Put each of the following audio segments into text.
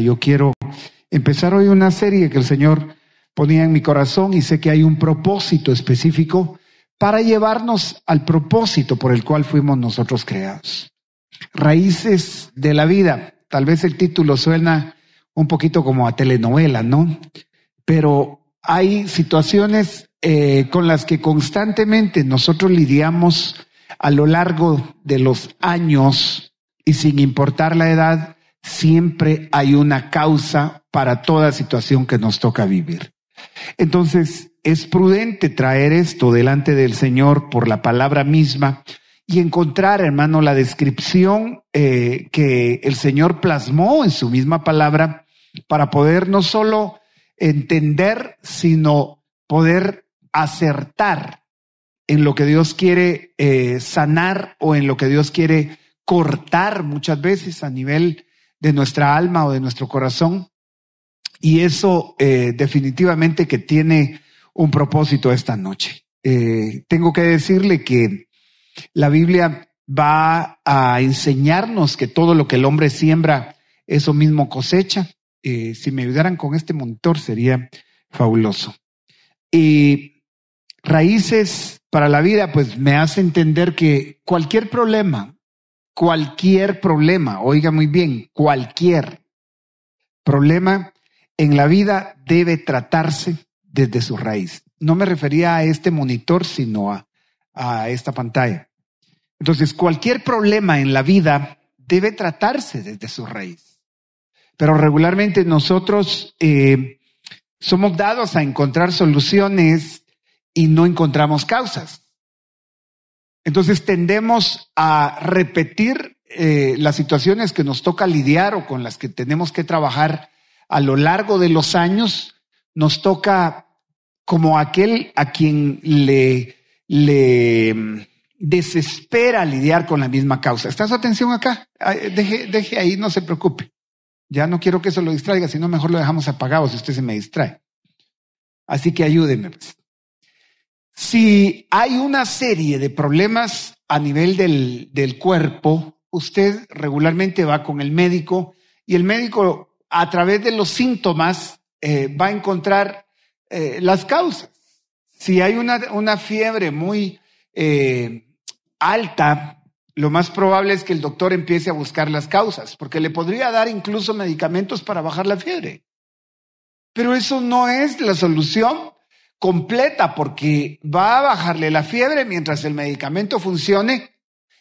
Yo quiero empezar hoy una serie que el Señor ponía en mi corazón y sé que hay un propósito específico para llevarnos al propósito por el cual fuimos nosotros creados. Raíces de la vida. Tal vez el título suena un poquito como a telenovela, ¿no? Pero hay situaciones con las que constantemente nosotros lidiamos a lo largo de los años y sin importar la edad, siempre hay una causa para toda situación que nos toca vivir. Entonces, es prudente traer esto delante del Señor por la palabra misma y encontrar, hermano, la descripción que el Señor plasmó en su misma palabra para poder no solo entender, sino poder acertar en lo que Dios quiere sanar o en lo que Dios quiere cortar muchas veces a nivel de nuestra alma o de nuestro corazón. Y eso definitivamente que tiene un propósito esta noche. Tengo que decirle que la Biblia va a enseñarnos que todo lo que el hombre siembra, eso mismo cosecha. Si me ayudaran con este monitor sería fabuloso. Y raíces para la vida, pues me hace entender que cualquier problema, oiga muy bien, cualquier problema en la vida debe tratarse desde su raíz. No me refería a este monitor, sino a esta pantalla. Entonces, cualquier problema en la vida debe tratarse desde su raíz. Pero regularmente nosotros somos dados a encontrar soluciones y no encontramos causas. Entonces tendemos a repetir las situaciones que nos toca lidiar o con las que tenemos que trabajar a lo largo de los años. Nos toca como aquel a quien le desespera lidiar con la misma causa. ¿Está su atención acá? Deje ahí, no se preocupe. Ya no quiero que eso lo distraiga, sino mejor lo dejamos apagado si usted se me distrae. Así que ayúdeme, pues. Si hay una serie de problemas a nivel del cuerpo, usted regularmente va con el médico y el médico a través de los síntomas va a encontrar las causas. Si hay una fiebre muy alta, lo más probable es que el doctor empiece a buscar las causas, porque le podría dar incluso medicamentos para bajar la fiebre. Pero eso no es la solución completa, porque va a bajarle la fiebre mientras el medicamento funcione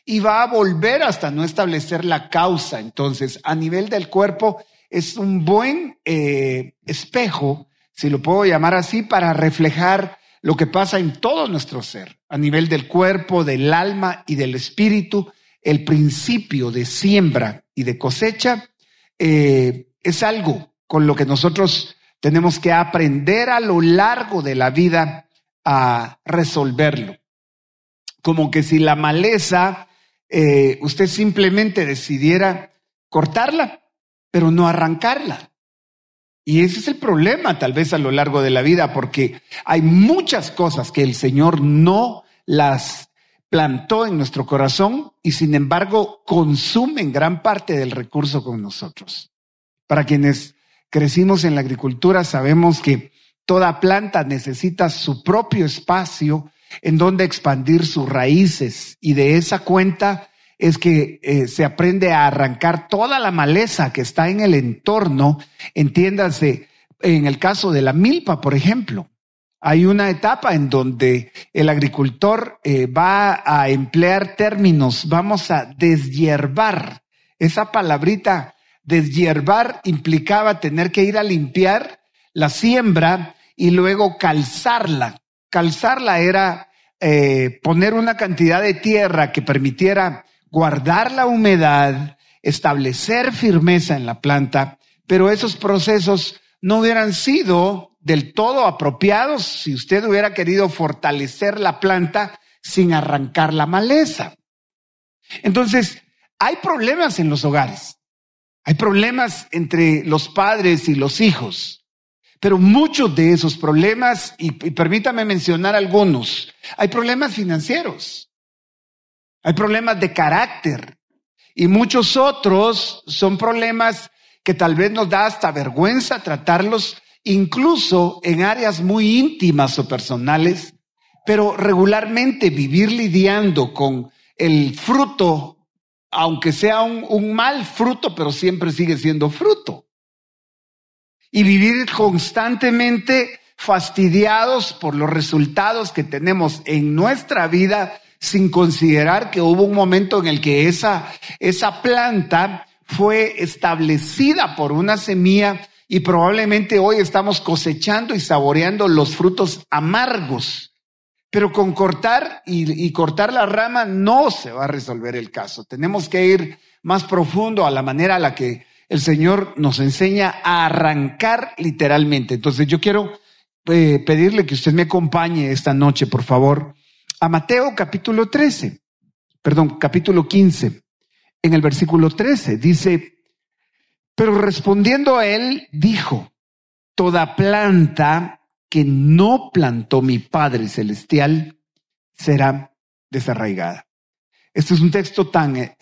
y va a volver hasta no establecer la causa. Entonces, a nivel del cuerpo es un buen espejo, si lo puedo llamar así, para reflejar lo que pasa en todo nuestro ser. A nivel del cuerpo, del alma y del espíritu, el principio de siembra y de cosecha es algo con lo que nosotros tenemos que aprender a lo largo de la vida a resolverlo. Como que si la maleza, usted simplemente decidiera cortarla, pero no arrancarla. Y ese es el problema tal vez a lo largo de la vida, porque hay muchas cosas que el Señor no las plantó en nuestro corazón y sin embargo consumen gran parte del recurso con nosotros. Para quienes crecimos en la agricultura, sabemos que toda planta necesita su propio espacio en donde expandir sus raíces, y de esa cuenta es que se aprende a arrancar toda la maleza que está en el entorno. Entiéndase, en el caso de la milpa, por ejemplo, hay una etapa en donde el agricultor va a emplear términos, vamos a deshiervar. Esa palabrita deshiervar implicaba tener que ir a limpiar la siembra y luego calzarla. Calzarla era poner una cantidad de tierra que permitiera guardar la humedad, establecer firmeza en la planta, pero esos procesos no hubieran sido del todo apropiados si usted hubiera querido fortalecer la planta sin arrancar la maleza. Entonces, hay problemas en los hogares. Hay problemas entre los padres y los hijos, pero muchos de esos problemas, y permítame mencionar algunos, hay problemas financieros, hay problemas de carácter y muchos otros son problemas que tal vez nos da hasta vergüenza tratarlos, incluso en áreas muy íntimas o personales, pero regularmente vivir lidiando con el fruto, aunque sea un mal fruto, pero siempre sigue siendo fruto. Y vivir constantemente fastidiados por los resultados que tenemos en nuestra vida, sin considerar que hubo un momento en el que esa planta fue establecida por una semilla y probablemente hoy estamos cosechando y saboreando los frutos amargos. Pero con cortar y cortar la rama no se va a resolver el caso. Tenemos que ir más profundo a la manera a la que el Señor nos enseña a arrancar literalmente. Entonces yo quiero pedirle que usted me acompañe esta noche, por favor, a Mateo capítulo 15. En el versículo 13 dice: pero respondiendo a él, dijo: toda planta que no plantó mi Padre Celestial será desarraigada. Este es un texto tan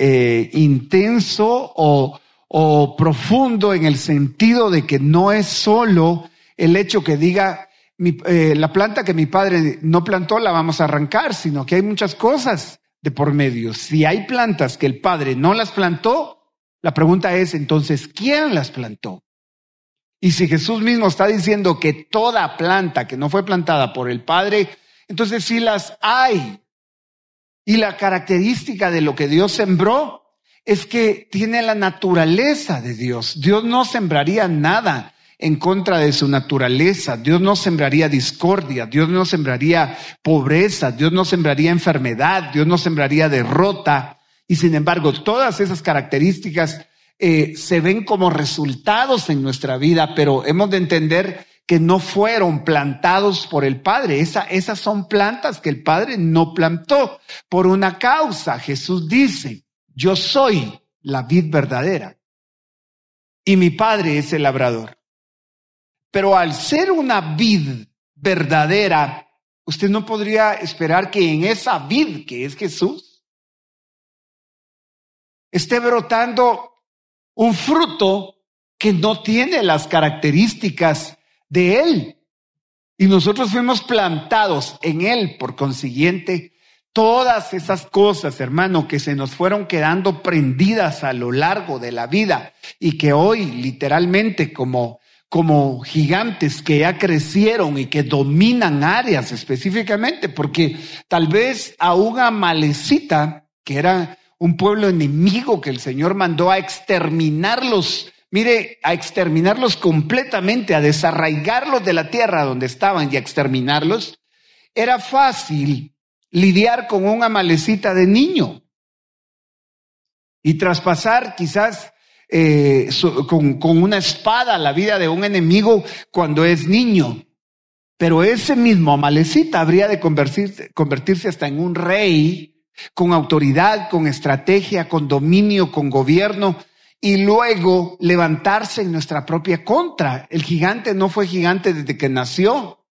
intenso o profundo en el sentido de que no es solo el hecho que diga la planta que mi Padre no plantó la vamos a arrancar, sino que hay muchas cosas de por medio. Si hay plantas que el Padre no las plantó, la pregunta es entonces, ¿quién las plantó? Y si Jesús mismo está diciendo que toda planta que no fue plantada por el Padre, entonces sí las hay. Y la característica de lo que Dios sembró es que tiene la naturaleza de Dios. Dios no sembraría nada en contra de su naturaleza. Dios no sembraría discordia, Dios no sembraría pobreza, Dios no sembraría enfermedad, Dios no sembraría derrota. Y sin embargo, todas esas características se ven como resultados en nuestra vida, pero hemos de entender que no fueron plantados por el Padre. Esas son plantas que el Padre no plantó por una causa. Jesús dice: yo soy la vid verdadera y mi Padre es el labrador. Pero al ser una vid verdadera, usted no podría esperar que en esa vid que es Jesús esté brotando un fruto que no tiene las características de Él. Y nosotros fuimos plantados en Él, por consiguiente, todas esas cosas, hermano, que se nos fueron quedando prendidas a lo largo de la vida y que hoy literalmente como gigantes que ya crecieron y que dominan áreas específicamente, porque tal vez a una Amalecita, que era un pueblo enemigo que el Señor mandó a exterminarlos, a exterminarlos completamente, a desarraigarlos de la tierra donde estaban y a exterminarlos, era fácil lidiar con un Amalecita de niño y traspasar quizás con una espada la vida de un enemigo cuando es niño. Pero ese mismo Amalecita habría de convertirse hasta en un rey con autoridad, con estrategia, con dominio, con gobierno, y luego levantarse en nuestra propia contra. El gigante no fue gigante desde que nació.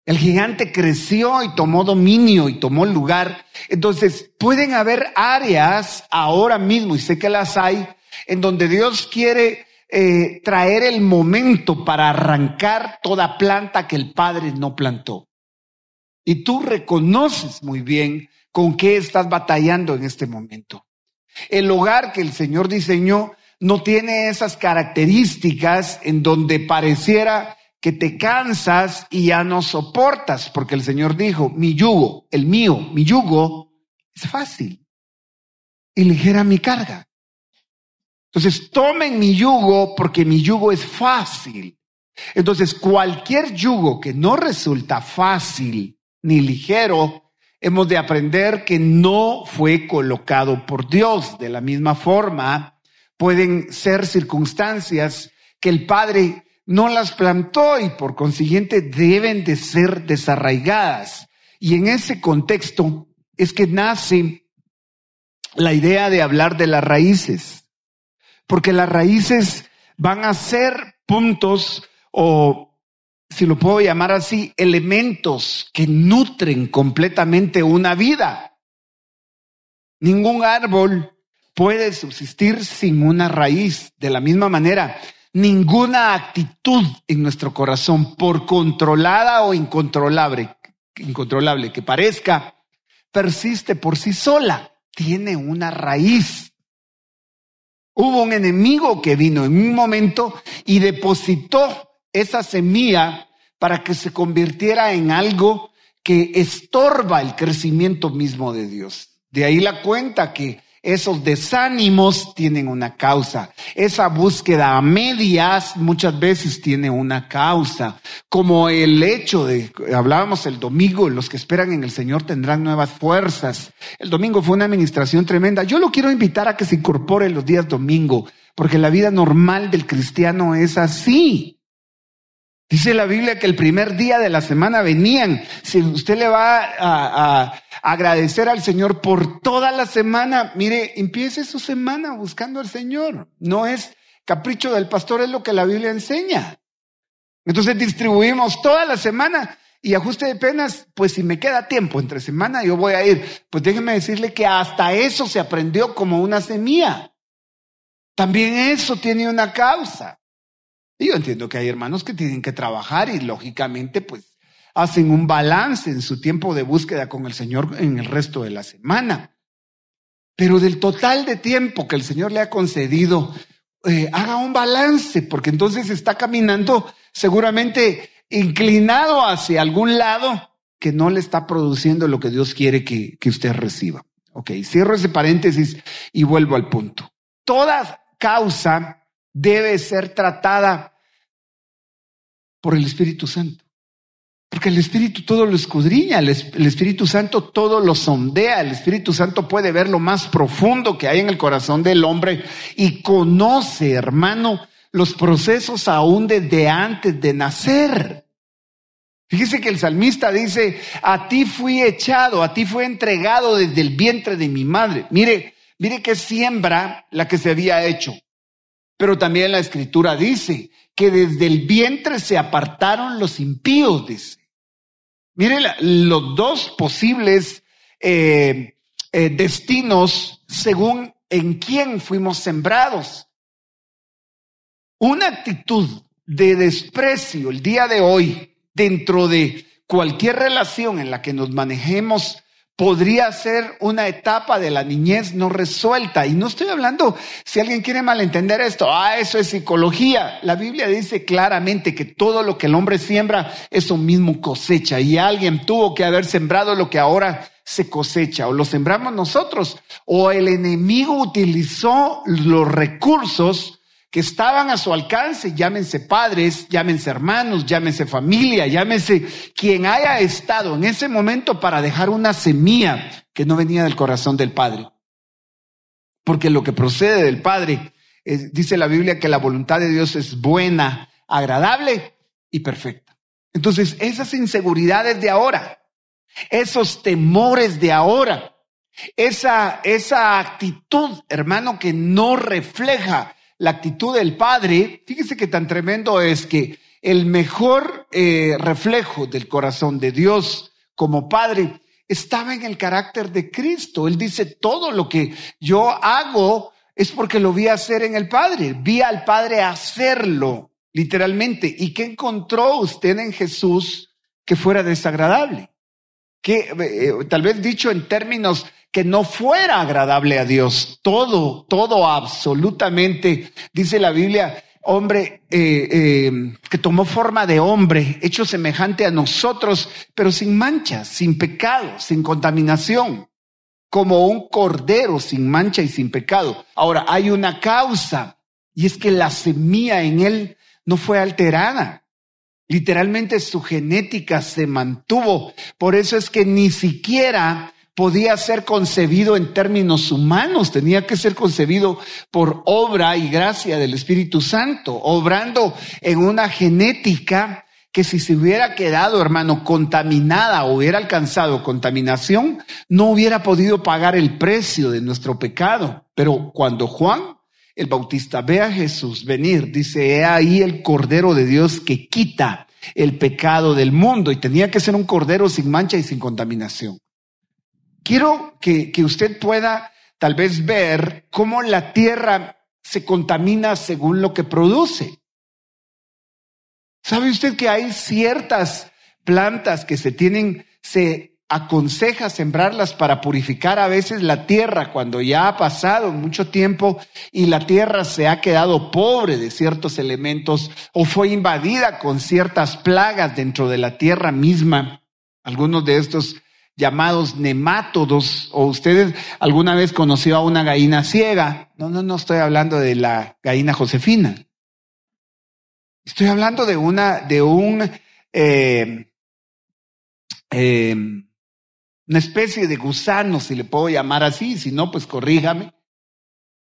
El gigante creció y tomó dominio y tomó lugar. Entonces, pueden haber áreas ahora mismo, y sé que las hay, en donde Dios quiere traer el momento para arrancar toda planta que el Padre no plantó. Y tú reconoces muy bien con qué estás batallando en este momento. El hogar que el Señor diseñó no tiene esas características en donde pareciera que te cansas y ya no soportas, porque el Señor dijo: mi yugo, mi yugo es fácil y ligera mi carga. Entonces tomen mi yugo porque mi yugo es fácil. Entonces cualquier yugo que no resulta fácil ni ligero, hemos de aprender que no fue colocado por Dios. De la misma forma, pueden ser circunstancias que el Padre no las plantó y por consiguiente deben de ser desarraigadas. Y en ese contexto es que nace la idea de hablar de las raíces, porque las raíces van a ser puntos o, si lo puedo llamar así, elementos que nutren completamente una vida. Ningún árbol puede subsistir sin una raíz. De la misma manera, ninguna actitud en nuestro corazón, por controlada o incontrolable que parezca, persiste por sí sola. Tiene una raíz. Hubo un enemigo que vino en un momento y depositó esa semilla para que se convirtiera en algo que estorba el crecimiento mismo de Dios. De ahí la cuenta que esos desánimos tienen una causa. Esa búsqueda a medias muchas veces tiene una causa. Como el hecho de, hablábamos el domingo, los que esperan en el Señor tendrán nuevas fuerzas. El domingo fue una administración tremenda. Yo lo quiero invitar a que se incorpore los días domingo, porque la vida normal del cristiano es así. Dice la Biblia que el primer día de la semana venían. Si usted le va a agradecer al Señor por toda la semana, mire, empiece su semana buscando al Señor. No es capricho del pastor, es lo que la Biblia enseña. Entonces distribuimos toda la semana y ajuste de penas, pues si me queda tiempo entre semana yo voy a ir. Pues déjeme decirle que hasta eso se aprendió como una semilla. También eso tiene una causa. Y yo entiendo que hay hermanos que tienen que trabajar y lógicamente pues hacen un balance en su tiempo de búsqueda con el Señor en el resto de la semana. Pero del total de tiempo que el Señor le ha concedido, haga un balance, porque entonces está caminando seguramente inclinado hacia algún lado que no le está produciendo lo que Dios quiere que usted reciba. Ok, cierro ese paréntesis y vuelvo al punto. Toda causa debe ser tratada por el Espíritu Santo. Porque el Espíritu todo lo escudriña, el Espíritu Santo todo lo sondea, el Espíritu Santo puede ver lo más profundo que hay en el corazón del hombre y conoce, hermano, los procesos aún desde antes de nacer. Fíjese que el salmista dice, a ti fui echado, a ti fue entregado desde el vientre de mi madre. Mire qué siembra la que se había hecho. Pero también la Escritura dice que desde el vientre se apartaron los impíos, dice. Miren los dos posibles destinos según en quién fuimos sembrados. Una actitud de desprecio el día de hoy dentro de cualquier relación en la que nos manejemos podría ser una etapa de la niñez no resuelta. Y no estoy hablando, si alguien quiere malentender esto, eso es psicología. La Biblia dice claramente que todo lo que el hombre siembra, eso mismo cosecha. Y alguien tuvo que haber sembrado lo que ahora se cosecha. O lo sembramos nosotros, o el enemigo utilizó los recursos que estaban a su alcance, llámense padres, llámense hermanos, llámense familia, llámense quien haya estado en ese momento para dejar una semilla que no venía del corazón del Padre. Porque lo que procede del Padre, dice la Biblia que la voluntad de Dios es buena, agradable y perfecta. Entonces, esas inseguridades de ahora, esos temores de ahora, esa actitud, hermano, que no refleja la actitud del Padre, fíjese que tan tremendo es que el mejor reflejo del corazón de Dios como Padre estaba en el carácter de Cristo. Él dice, todo lo que yo hago es porque lo vi hacer en el Padre. Vi al Padre hacerlo, literalmente. ¿Y qué encontró usted en Jesús que fuera desagradable? Que tal vez dicho en términos que no fuera agradable a Dios. Todo absolutamente, dice la Biblia, hombre que tomó forma de hombre, hecho semejante a nosotros, pero sin mancha, sin pecado, sin contaminación, como un cordero sin mancha y sin pecado. Ahora, hay una causa, y es que la semilla en él no fue alterada. Literalmente su genética se mantuvo. Por eso es que ni siquiera podía ser concebido en términos humanos, tenía que ser concebido por obra y gracia del Espíritu Santo, obrando en una genética que si se hubiera quedado, hermano, contaminada o hubiera alcanzado contaminación, no hubiera podido pagar el precio de nuestro pecado. Pero cuando Juan el Bautista ve a Jesús venir, dice, he ahí el Cordero de Dios que quita el pecado del mundo, y tenía que ser un cordero sin mancha y sin contaminación. Quiero que usted pueda tal vez ver cómo la tierra se contamina según lo que produce. ¿Sabe usted que hay ciertas plantas que se aconseja sembrarlas para purificar a veces la tierra cuando ya ha pasado mucho tiempo y la tierra se ha quedado pobre de ciertos elementos o fue invadida con ciertas plagas dentro de la tierra misma? Algunos de estos llamados nemátodos, o ustedes alguna vez conoció a una gallina ciega. No estoy hablando de la gallina Josefina. Estoy hablando de una especie de gusano, si le puedo llamar así, si no, pues corríjame,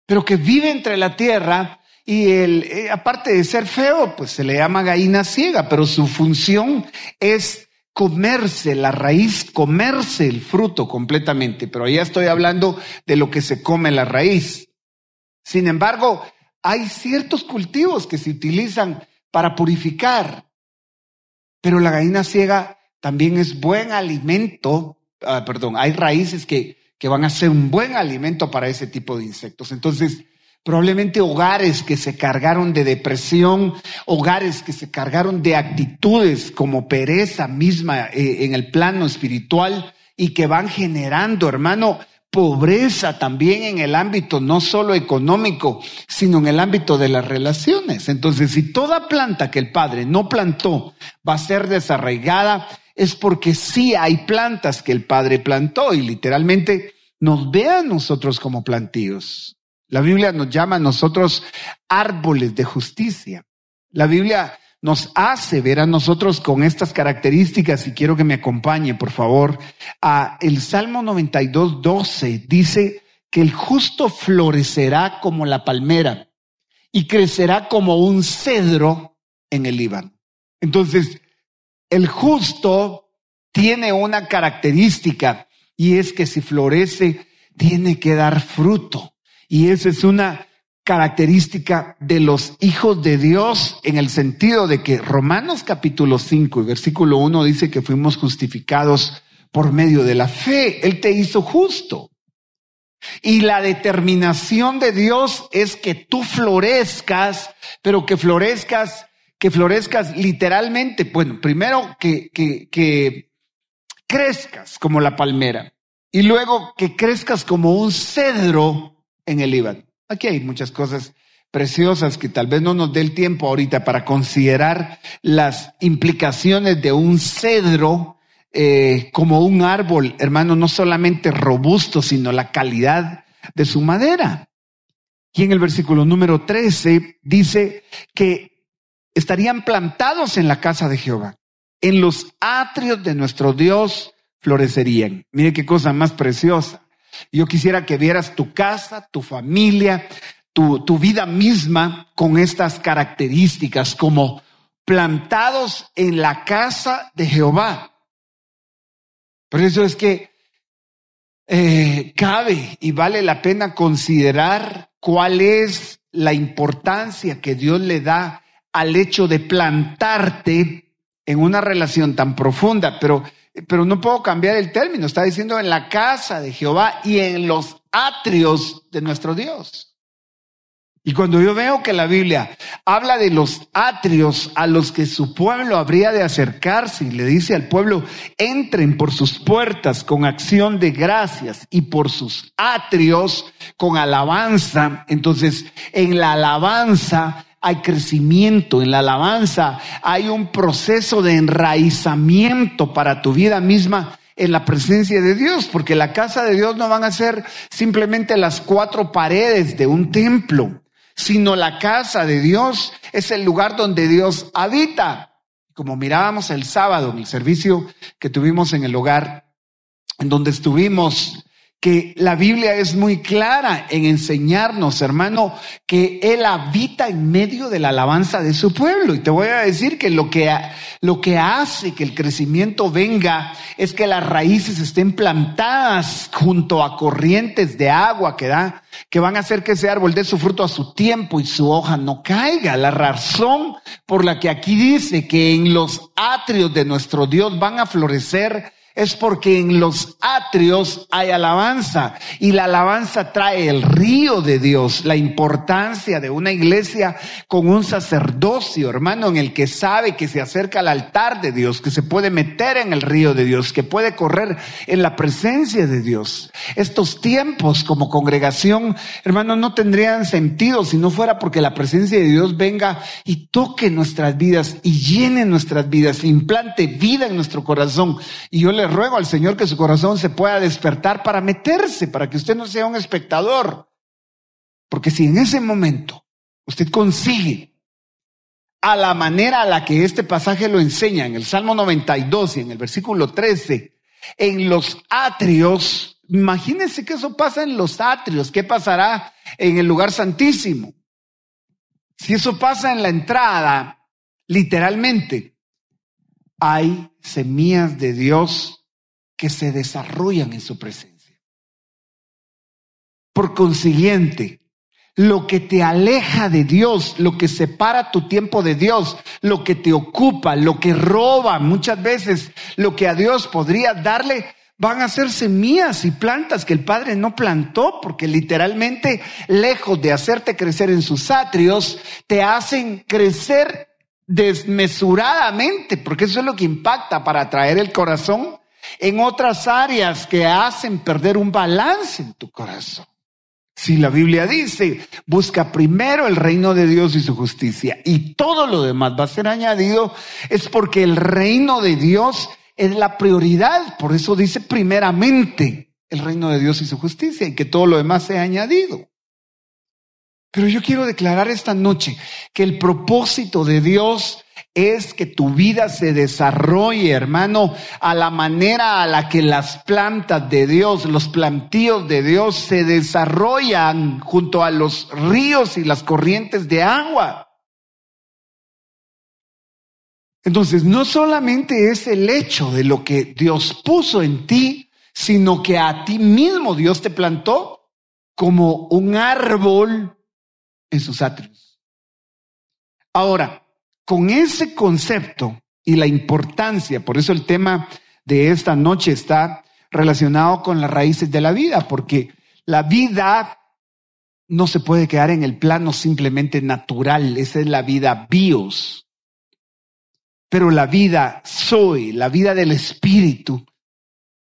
pero que vive entre la tierra y aparte de ser feo, pues se le llama gallina ciega, pero su función es comerse la raíz, comerse el fruto completamente, pero ya estoy hablando de lo que se come la raíz. Sin embargo, hay ciertos cultivos que se utilizan para purificar, pero la gallina ciega también es buen alimento. Hay raíces que van a ser un buen alimento para ese tipo de insectos. Entonces, probablemente hogares que se cargaron de depresión, hogares que se cargaron de actitudes como pereza misma en el plano espiritual y que van generando, hermano, pobreza también en el ámbito no solo económico, sino en el ámbito de las relaciones. Entonces, si toda planta que el Padre no plantó va a ser desarraigada, es porque sí hay plantas que el Padre plantó y literalmente nos ve a nosotros como plantíos. La Biblia nos llama a nosotros árboles de justicia. La Biblia nos hace ver a nosotros con estas características y quiero que me acompañe, por favor. El Salmo 92:12 dice que el justo florecerá como la palmera y crecerá como un cedro en el Líbano. Entonces, el justo tiene una característica y es que si florece, tiene que dar fruto. Y esa es una característica de los hijos de Dios en el sentido de que Romanos capítulo 5 y versículo 1 dice que fuimos justificados por medio de la fe. Él te hizo justo. Y la determinación de Dios es que tú florezcas, pero que florezcas literalmente, bueno, primero que crezcas como la palmera y luego que crezcas como un cedro en el Líbano. Aquí hay muchas cosas preciosas que tal vez no nos dé el tiempo ahorita para considerar las implicaciones de un cedro como un árbol, hermano, no solamente robusto, sino la calidad de su madera. Y en el versículo número 13 dice que estarían plantados en la casa de Jehová. En los atrios de nuestro Dios florecerían. Mire qué cosa más preciosa. Yo quisiera que vieras tu casa, tu familia, tu vida misma con estas características como plantados en la casa de Jehová. Por eso es que cabe y vale la pena considerar cuál es la importancia que Dios le da al hecho de plantarte en una relación tan profunda, pero no puedo cambiar el término. Está diciendo en la casa de Jehová y en los atrios de nuestro Dios. Y cuando yo veo que la Biblia habla de los atrios a los que su pueblo habría de acercarse y le dice al pueblo, entren por sus puertas con acción de gracias y por sus atrios con alabanza. Entonces, en la alabanza hay crecimiento, en la alabanza hay un proceso de enraizamiento para tu vida misma en la presencia de Dios, porque la casa de Dios no van a ser simplemente las cuatro paredes de un templo, sino la casa de Dios es el lugar donde Dios habita. Como mirábamos el sábado en el servicio que tuvimos en el hogar, en donde estuvimos, que la Biblia es muy clara en enseñarnos, hermano, que Él habita en medio de la alabanza de su pueblo. Y te voy a decir que lo que hace que el crecimiento venga es que las raíces estén plantadas junto a corrientes de agua que van a hacer que ese árbol dé su fruto a su tiempo y su hoja no caiga. La razón por la que aquí dice que en los atrios de nuestro Dios van a florecer es porque en los atrios hay alabanza y la alabanza trae el río de Dios. La importancia de una iglesia con un sacerdocio, hermano, en el que sabe que se acerca al altar de Dios, que se puede meter en el río de Dios, que puede correr en la presencia de Dios. Estos tiempos como congregación, hermano, no tendrían sentido si no fuera porque la presencia de Dios venga y toque nuestras vidas y llene nuestras vidas, implante vida en nuestro corazón. Y yo le ruego al Señor que su corazón se pueda despertar para meterse, para que usted no sea un espectador. Porque si en ese momento usted consigue, a la manera a la que este pasaje lo enseña, en el Salmo 92 y en el versículo 13, en los atrios, imagínense que eso pasa en los atrios, ¿qué pasará en el lugar santísimo? Si eso pasa en la entrada, literalmente, hay semillas de Dios que se desarrollan en su presencia. Por consiguiente, lo que te aleja de Dios, lo que separa tu tiempo de Dios, lo que te ocupa, lo que roba muchas veces, lo que a Dios podría darle, van a ser semillas y plantas que el Padre no plantó, porque literalmente, lejos de hacerte crecer en sus atrios, te hacen crecer desmesuradamente, porque eso es lo que impacta para atraer el corazón en otras áreas que hacen perder un balance en tu corazón. Si la Biblia dice, busca primero el reino de Dios y su justicia, y todo lo demás va a ser añadido, es porque el reino de Dios es la prioridad. Por eso dice primeramente el reino de Dios y su justicia, y que todo lo demás sea añadido. Pero yo quiero declarar esta noche que el propósito de Dios es que tu vida se desarrolle, hermano, a la manera a la que las plantas de Dios, los plantíos de Dios se desarrollan junto a los ríos y las corrientes de agua. Entonces, no solamente es el hecho de lo que Dios puso en ti, sino que a ti mismo Dios te plantó como un árbol en sus atrios. Ahora, con ese concepto y la importancia, por eso el tema de esta noche está relacionado con las raíces de la vida, porque la vida no se puede quedar en el plano simplemente natural, esa es la vida bios. Pero la vida zoe, la vida del espíritu,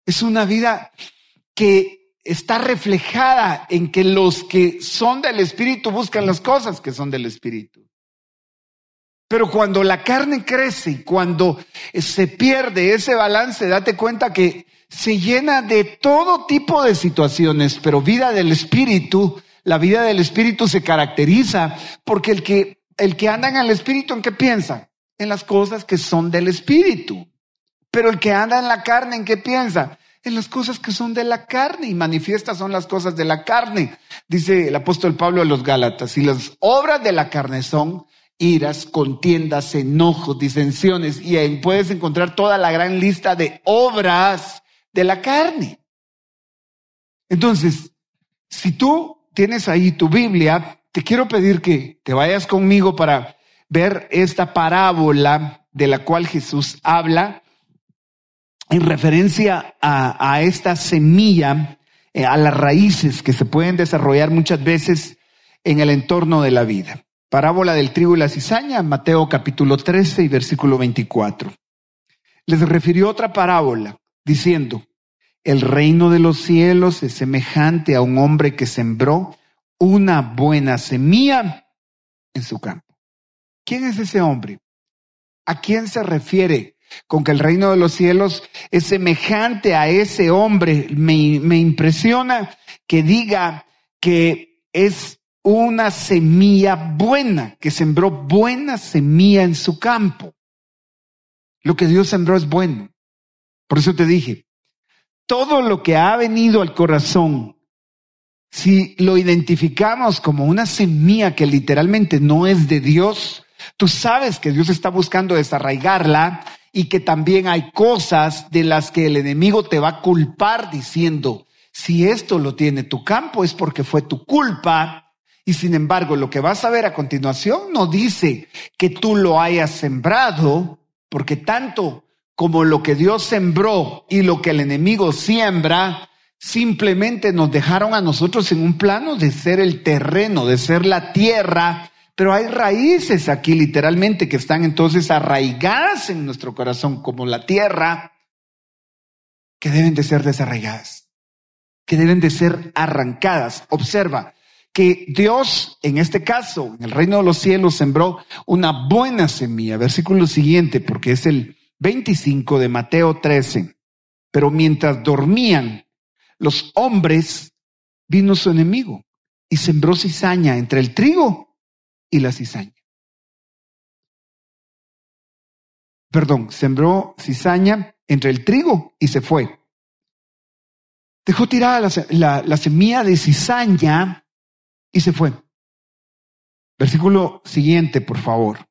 es una vida que está reflejada en que los que son del espíritu buscan las cosas que son del espíritu. Pero cuando la carne crece y cuando se pierde ese balance, date cuenta que se llena de todo tipo de situaciones, pero vida del espíritu, la vida del espíritu se caracteriza porque el que anda en el espíritu, ¿en qué piensa? En las cosas que son del espíritu. Pero el que anda en la carne, ¿en qué piensa? En las cosas que son de la carne, y manifiestas son las cosas de la carne. Dice el apóstol Pablo a los Gálatas, y las obras de la carne son iras, contiendas, enojos, disensiones, y ahí puedes encontrar toda la gran lista de obras de la carne. Entonces, si tú tienes ahí tu Biblia, te quiero pedir que te vayas conmigo para ver esta parábola de la cual Jesús habla en referencia a esta semilla, a las raíces que se pueden desarrollar muchas veces en el entorno de la vida. Parábola del trigo y la cizaña, Mateo capítulo 13 y versículo 24. Les refirió otra parábola diciendo, el reino de los cielos es semejante a un hombre que sembró una buena semilla en su campo. ¿Quién es ese hombre? ¿A quién se refiere con que el reino de los cielos es semejante a ese hombre? Me impresiona que diga que es una semilla buena, que sembró buena semilla en su campo. Lo que Dios sembró es bueno. Por eso te dije, todo lo que ha venido al corazón, si lo identificamos como una semilla que literalmente no es de Dios, tú sabes que Dios está buscando desarraigarla y que también hay cosas de las que el enemigo te va a culpar diciendo, si esto lo tiene tu campo es porque fue tu culpa. Y sin embargo, lo que vas a ver a continuación no dice que tú lo hayas sembrado, porque tanto como lo que Dios sembró y lo que el enemigo siembra, simplemente nos dejaron a nosotros en un plano de ser el terreno, de ser la tierra, pero hay raíces aquí literalmente que están entonces arraigadas en nuestro corazón como la tierra, que deben de ser desarraigadas, que deben de ser arrancadas. Observa que Dios, en este caso, en el reino de los cielos, sembró una buena semilla. Versículo siguiente, porque es el 25 de Mateo 13. Pero mientras dormían los hombres, vino su enemigo y sembró cizaña entre el trigo y la cizaña. Sembró cizaña entre el trigo y se fue. Dejó tirada la semilla de cizaña y se fue. Versículo siguiente, por favor.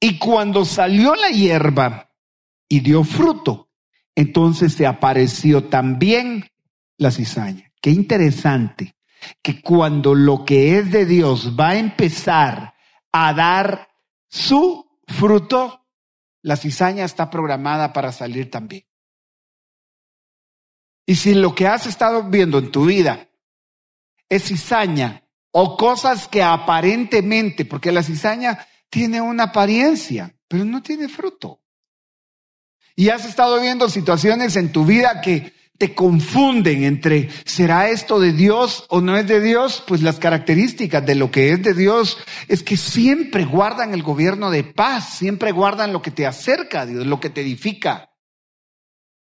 Y cuando salió la hierba y dio fruto, entonces se apareció también la cizaña. Qué interesante que cuando lo que es de Dios va a empezar a dar su fruto, la cizaña está programada para salir también. Y si lo que has estado viendo en tu vida es cizaña o cosas que aparentemente, porque la cizaña tiene una apariencia, pero no tiene fruto. Y has estado viendo situaciones en tu vida que te confunden entre, ¿será esto de Dios o no es de Dios? Pues las características de lo que es de Dios es que siempre guardan el gobierno de paz, siempre guardan lo que te acerca a Dios, lo que te edifica,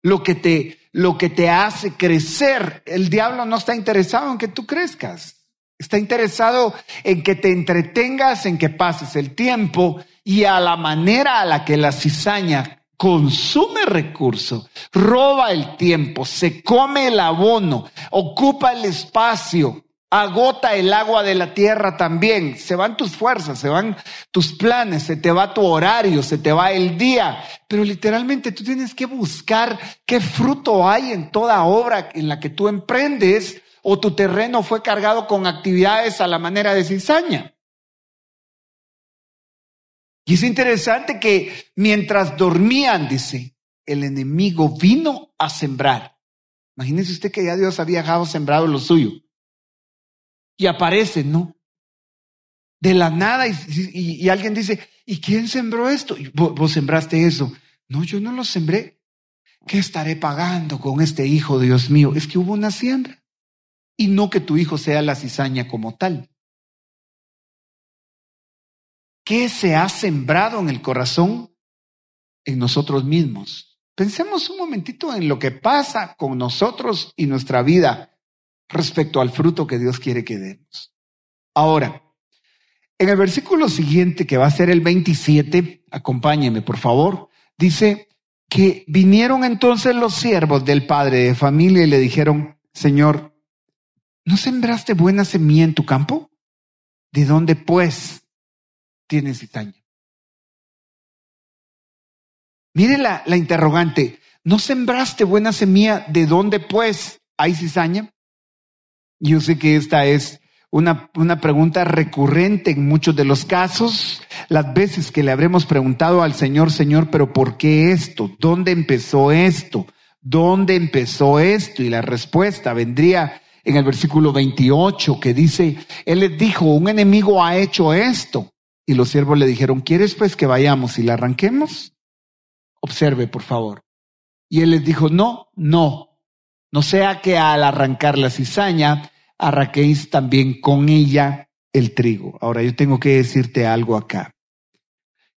lo que te hace crecer. El diablo no está interesado en que tú crezcas, está interesado en que te entretengas, en que pases el tiempo, y a la manera a la que la cizaña consume recursos, roba el tiempo, se come el abono, ocupa el espacio, agota el agua de la tierra también, se van tus fuerzas, se van tus planes, se te va tu horario, se te va el día, pero literalmente tú tienes que buscar qué fruto hay en toda obra en la que tú emprendes, o tu terreno fue cargado con actividades a la manera de cizaña. Y es interesante que mientras dormían, dice, el enemigo vino a sembrar. Imagínese usted que ya Dios había dejado sembrado lo suyo. Y aparece, ¿no? De la nada, y alguien dice, ¿y quién sembró esto? Y vos sembraste eso. No, yo no lo sembré. ¿Qué estaré pagando con este hijo, Dios mío? Es que hubo una siembra. Y no que tu hijo sea la cizaña como tal. ¿Qué se ha sembrado en el corazón? En nosotros mismos. Pensemos un momentito en lo que pasa con nosotros y nuestra vida respecto al fruto que Dios quiere que demos. Ahora, en el versículo siguiente, que va a ser el 27, acompáñeme por favor, dice que vinieron entonces los siervos del padre de familia y le dijeron, Señor, ¿no sembraste buena semilla en tu campo? ¿De dónde pues tienes cizaña? Mire la interrogante. ¿No sembraste buena semilla? ¿De dónde pues hay cizaña? Yo sé que esta es una pregunta recurrente en muchos de los casos. Las veces que le habremos preguntado al Señor, Señor, ¿pero por qué esto? ¿Dónde empezó esto? ¿Dónde empezó esto? Y la respuesta vendría en el versículo 28, que dice, Él les dijo, un enemigo ha hecho esto. Y los siervos le dijeron, ¿quieres pues que vayamos y la arranquemos? Observe, por favor. Y él les dijo, no sea que al arrancar la cizaña, arranquéis también con ella el trigo. Ahora yo tengo que decirte algo acá.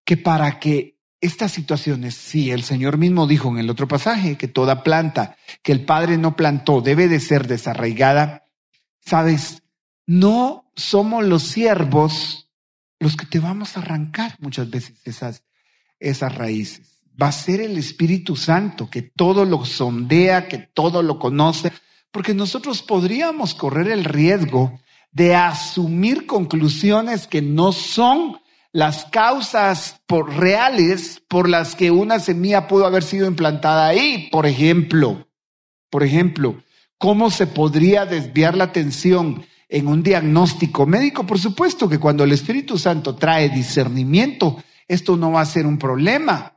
Que para que estas situaciones, sí, el Señor mismo dijo en el otro pasaje, que toda planta que el Padre no plantó debe de ser desarraigada. ¿Sabes? No somos los siervos los que te vamos a arrancar muchas veces esas raíces. Va a ser el Espíritu Santo que todo lo sondea, que todo lo conoce, porque nosotros podríamos correr el riesgo de asumir conclusiones que no son las causas reales por las que una semilla pudo haber sido implantada ahí. Por ejemplo, ¿cómo se podría desviar la atención en un diagnóstico médico? Por supuesto que cuando el Espíritu Santo trae discernimiento, esto no va a ser un problema.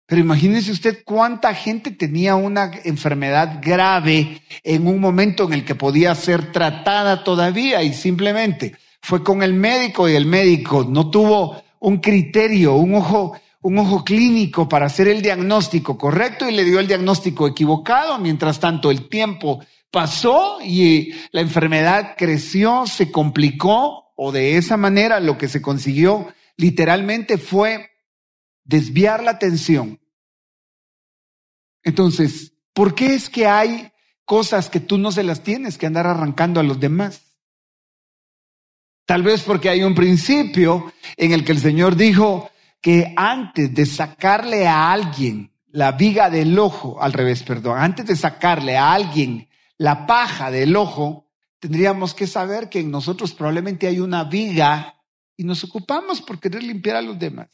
Pero imagínese usted cuánta gente tenía una enfermedad grave en un momento en el que podía ser tratada todavía y simplemente fue con el médico y el médico no tuvo un criterio, un ojo clínico para hacer el diagnóstico correcto y le dio el diagnóstico equivocado. Mientras tanto, el tiempo pasó y la enfermedad creció, se complicó, o de esa manera lo que se consiguió literalmente fue desviar la atención. Entonces, ¿por qué es que hay cosas que tú no se las tienes que andar arrancando a los demás? Tal vez porque hay un principio en el que el Señor dijo que antes de sacarle a alguien la viga del ojo, antes de sacarle a alguien la paja del ojo, tendríamos que saber que en nosotros probablemente hay una viga y nos ocupamos por querer limpiar a los demás.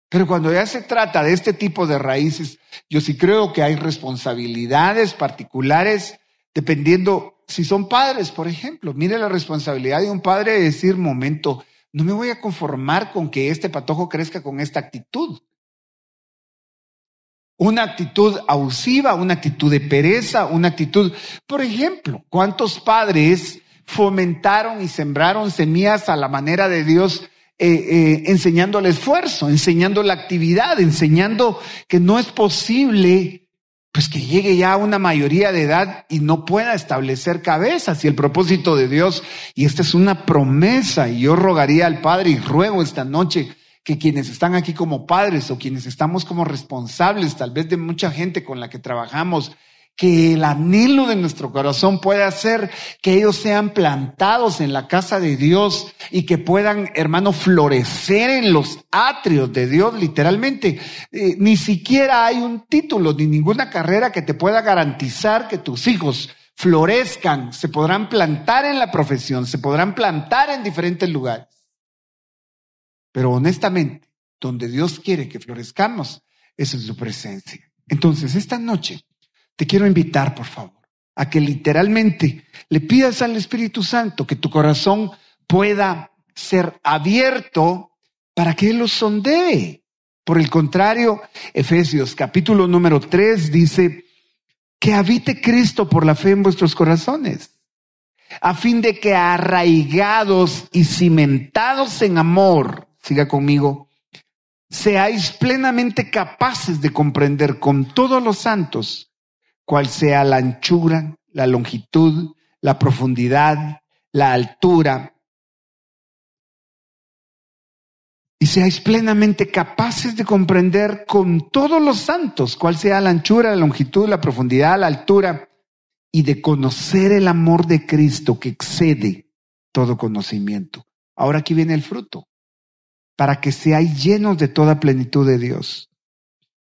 Pero cuando ya se trata de este tipo de raíces, yo sí creo que hay responsabilidades particulares dependiendo si son padres, por ejemplo. Mire la responsabilidad de un padre de decir, momento, no me voy a conformar con que este patojo crezca con esta actitud. Una actitud abusiva, una actitud de pereza, una actitud, por ejemplo, ¿cuántos padres fomentaron y sembraron semillas a la manera de Dios? Enseñando el esfuerzo, enseñando la actividad, enseñando que no es posible pues que llegue ya a una mayoría de edad y no pueda establecer cabezas. Y el propósito de Dios, y esta es una promesa, y yo rogaría al Padre y ruego esta noche que quienes están aquí como padres o quienes estamos como responsables tal vez de mucha gente con la que trabajamos, que el anhelo de nuestro corazón pueda ser que ellos sean plantados en la casa de Dios y que puedan, hermano, florecer en los atrios de Dios, literalmente. Ni siquiera hay un título ni ninguna carrera que te pueda garantizar que tus hijos florezcan. Se podrán plantar en la profesión, se podrán plantar en diferentes lugares. Pero honestamente, donde Dios quiere que florezcamos, es en su presencia. Entonces, esta noche te quiero invitar, por favor, a que literalmente le pidas al Espíritu Santo que tu corazón pueda ser abierto para que Él lo sondee. Por el contrario, Efesios capítulo número 3 dice que habite Cristo por la fe en vuestros corazones, a fin de que arraigados y cimentados en amor, siga conmigo, seáis plenamente capaces de comprender con todos los santos cuál sea la anchura, la longitud, la profundidad, la altura. Y seáis plenamente capaces de comprender con todos los santos cuál sea la anchura, la longitud, la profundidad, la altura, y de conocer el amor de Cristo que excede todo conocimiento. Ahora aquí viene el fruto, para que seáis llenos de toda plenitud de Dios.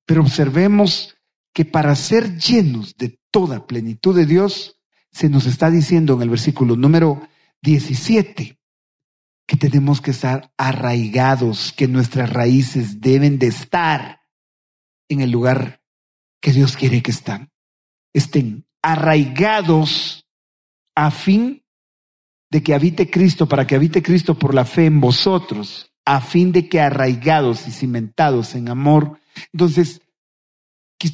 Pero observemos que para ser llenos de toda plenitud de Dios, se nos está diciendo en el versículo número 17, que tenemos que estar arraigados, que nuestras raíces deben de estar en el lugar que Dios quiere que estén arraigados a fin de que habite Cristo, para que habite Cristo por la fe en vosotros, a fin de que arraigados y cimentados en amor. Entonces,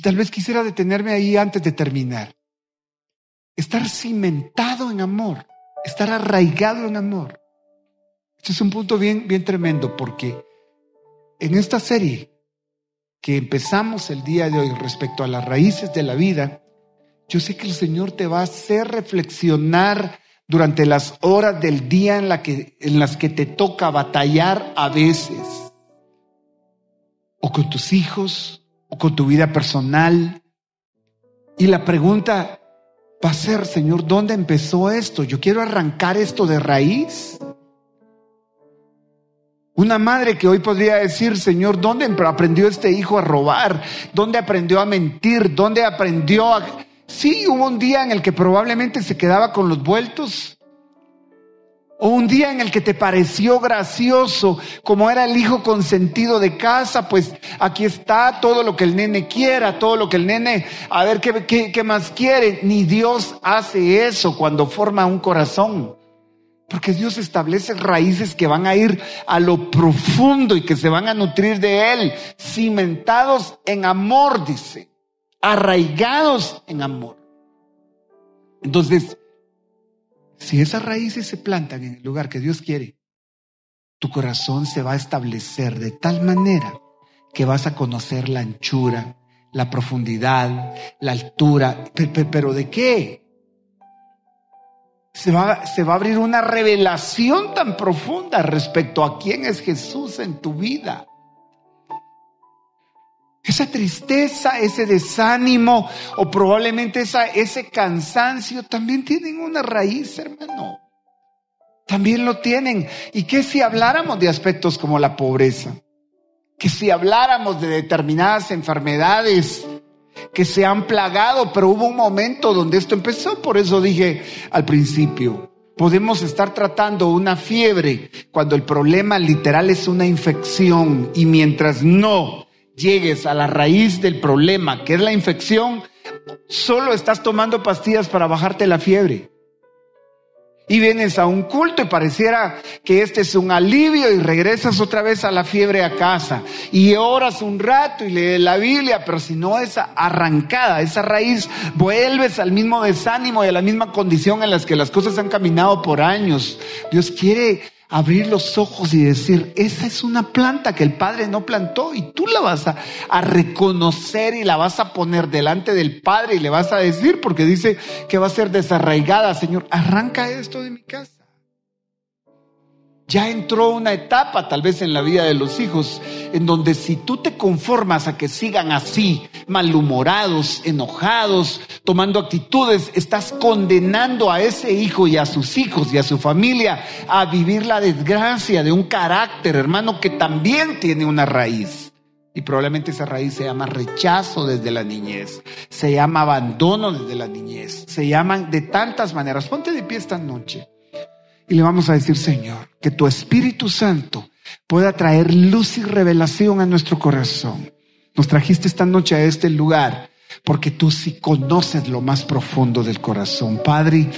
tal vez quisiera detenerme ahí antes de terminar. Estar cimentado en amor, estar arraigado en amor. Este es un punto bien tremendo, porque en esta serie que empezamos el día de hoy respecto a las raíces de la vida, yo sé que el Señor te va a hacer reflexionar durante las horas del día en las que te toca batallar a veces, o con tus hijos, o con tu vida personal. Y la pregunta va a ser, Señor, ¿dónde empezó esto? Yo quiero arrancar esto de raíz. Una madre que hoy podría decir, Señor, ¿dónde aprendió este hijo a robar? ¿Dónde aprendió a mentir? ¿Dónde aprendió a...? Sí, hubo un día en el que probablemente se quedaba con los vueltos. O un día en el que te pareció gracioso, como era el hijo consentido de casa, pues aquí está todo lo que el nene quiera, todo lo que el nene, a ver qué más quiere. Ni Dios hace eso cuando forma un corazón. Porque Dios establece raíces que van a ir a lo profundo y que se van a nutrir de Él, cimentados en amor, dice, arraigados en amor. Entonces, si esas raíces se plantan en el lugar que Dios quiere, tu corazón se va a establecer de tal manera que vas a conocer la anchura, la profundidad, la altura. ¿Pero de qué? Se va a abrir una revelación tan profunda respecto a quién es Jesús en tu vida. Esa tristeza, ese desánimo o probablemente ese cansancio también tienen una raíz, hermano. También lo tienen. ¿Y qué si habláramos de aspectos como la pobreza? Que si habláramos de determinadas enfermedades que se han plagado, pero hubo un momento donde esto empezó. Por eso dije al principio, podemos estar tratando una fiebre cuando el problema literal es una infección, y mientras no llegues a la raíz del problema, que es la infección, solo estás tomando pastillas para bajarte la fiebre. Y vienes a un culto y pareciera que este es un alivio, y regresas otra vez a la fiebre a casa y oras un rato y lees la Biblia, pero si no es arrancada esa raíz, vuelves al mismo desánimo y a la misma condición en las que las cosas han caminado por años. Dios quiere abrir los ojos y decir, esa es una planta que el Padre no plantó, y tú la vas a reconocer y la vas a poner delante del Padre y le vas a decir, porque dice que va a ser desarraigada. Señor, arranca esto de mi casa. Ya entró una etapa tal vez en la vida de los hijos en donde si tú te conformas a que sigan así, malhumorados, enojados, tomando actitudes, estás condenando a ese hijo y a sus hijos y a su familia a vivir la desgracia de un carácter, hermano, que también tiene una raíz. Y probablemente esa raíz se llama rechazo desde la niñez, se llama abandono desde la niñez, se llaman de tantas maneras. Ponte de pie esta noche y le vamos a decir, Señor, que tu Espíritu Santo pueda traer luz y revelación a nuestro corazón. Nos trajiste esta noche a este lugar porque tú sí conoces lo más profundo del corazón. Padre,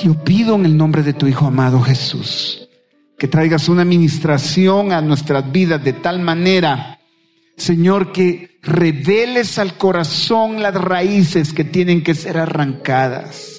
yo pido en el nombre de tu Hijo amado Jesús que traigas una ministración a nuestras vidas de tal manera, Señor, que reveles al corazón las raíces que tienen que ser arrancadas.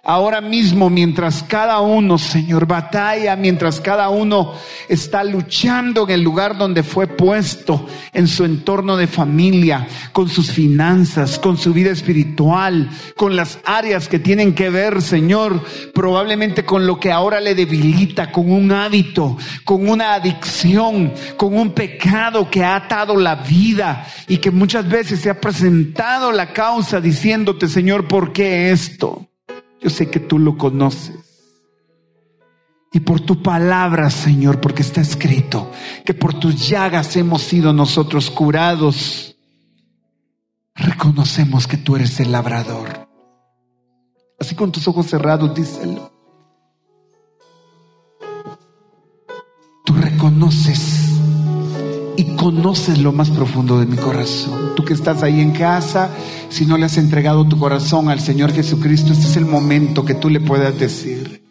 Ahora mismo, mientras cada uno, Señor, batalla, mientras cada uno está luchando en el lugar donde fue puesto, en su entorno de familia, con sus finanzas, con su vida espiritual, con las áreas que tienen que ver, Señor, probablemente con lo que ahora le debilita, con un hábito, con una adicción, con un pecado que ha atado la vida y que muchas veces se ha presentado la causa diciéndote, Señor, ¿por qué esto? Yo sé que tú lo conoces. Y por tu palabra, Señor, porque está escrito que por tus llagas hemos sido nosotros curados, reconocemos que tú eres el labrador. Así con tus ojos cerrados, díselo. Tú reconoces y conoces lo más profundo de mi corazón. Tú que estás ahí en casa, si no le has entregado tu corazón al Señor Jesucristo, este es el momento que tú le puedas decir,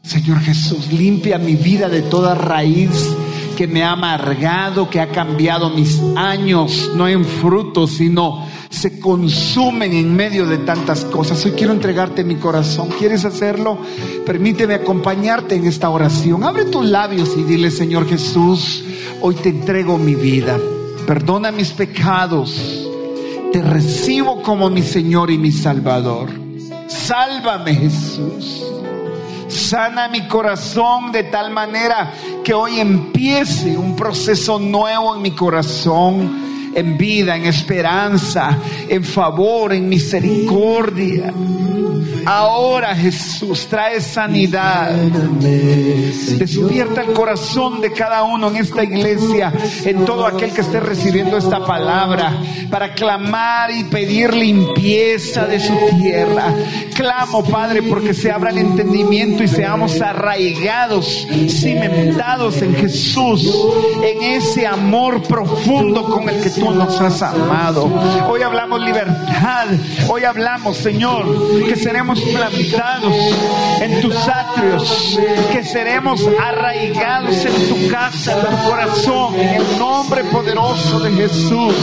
Señor Jesús, limpia mi vida de toda raíz que me ha amargado, que ha cambiado mis años, no en frutos, sino se consumen en medio de tantas cosas. Hoy quiero entregarte mi corazón. ¿Quieres hacerlo? Permíteme acompañarte en esta oración. Abre tus labios y dile, Señor Jesús, hoy te entrego mi vida. Perdona mis pecados. Te recibo como mi Señor y mi Salvador. Sálvame, Jesús. Sana mi corazón de tal manera que hoy empiece un proceso nuevo en mi corazón, en vida, en esperanza, en favor, en misericordia. Ahora, Jesús, trae sanidad. Despierta el corazón de cada uno en esta iglesia, en todo aquel que esté recibiendo esta palabra, para clamar y pedir limpieza de su tierra. Clamo, Padre, porque se abra el entendimiento y seamos arraigados, cimentados en Jesús, en ese amor profundo con el que tú nos has amado. Hoy hablamos libertad. Hoy hablamos, Señor, que seremos plantados en tus atrios, Dios, que seremos arraigados en tu casa, en tu corazón, en el nombre poderoso de Jesús.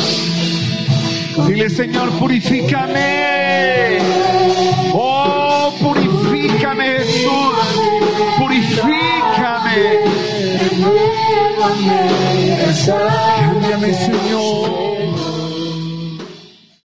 Dile, Señor, purifícame. Oh, purifícame, Jesús. Purifícame. Cámbiame, Señor.